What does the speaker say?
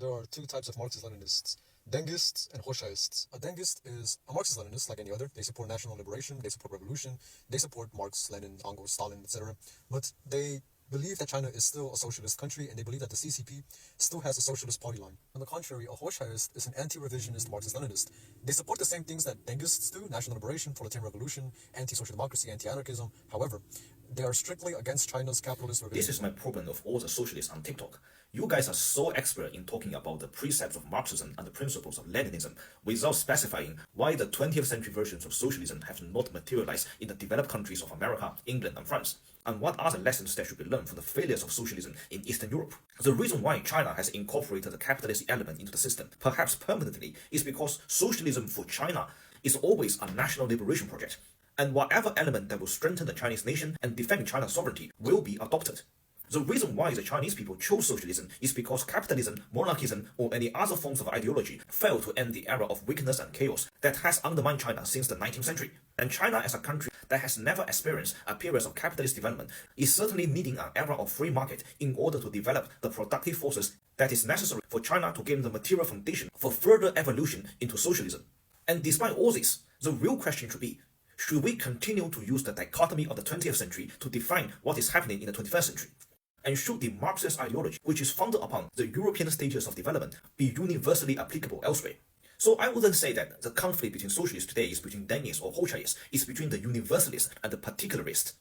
There are two types of Marxist-Leninists, Dengists and Hoshaists. A Dengist is a Marxist-Leninist like any other. They support national liberation, they support revolution, they support Marx, Lenin, Engels, Stalin, etc. But they believe that China is still a socialist country, and they believe that the CCP still has a socialist party line. On the contrary, a Hoshaiist is an anti-revisionist Marxist-Leninist. They support the same things that Dengists do: national liberation, proletarian revolution, anti-social democracy, anti-anarchism. However, they are strictly against China's capitalist revision. This is my problem of all the socialists on TikTok. You guys are so expert in talking about the precepts of Marxism and the principles of Leninism without specifying why the 20th century versions of socialism have not materialized in the developed countries of America, England, and France. And what are the lessons that should be learned from the failures of socialism in Eastern Europe? The reason why China has incorporated the capitalist element into the system, perhaps permanently, is because socialism for China is always a national liberation project. And whatever element that will strengthen the Chinese nation and defend China's sovereignty will be adopted. The reason why the Chinese people chose socialism is because capitalism, monarchism, or any other forms of ideology failed to end the era of weakness and chaos that has undermined China since the 19th century. And China, as a country that has never experienced a period of capitalist development, is certainly needing an era of free market in order to develop the productive forces that is necessary for China to gain the material foundation for further evolution into socialism. And despite all this, the real question should we continue to use the dichotomy of the 20th century to define what is happening in the 21st century? And should the Marxist ideology, which is founded upon the European stages of development, be universally applicable elsewhere? So I wouldn't say that the conflict between socialists today is between Dengists or Hochaists, it's between the universalists and the particularists.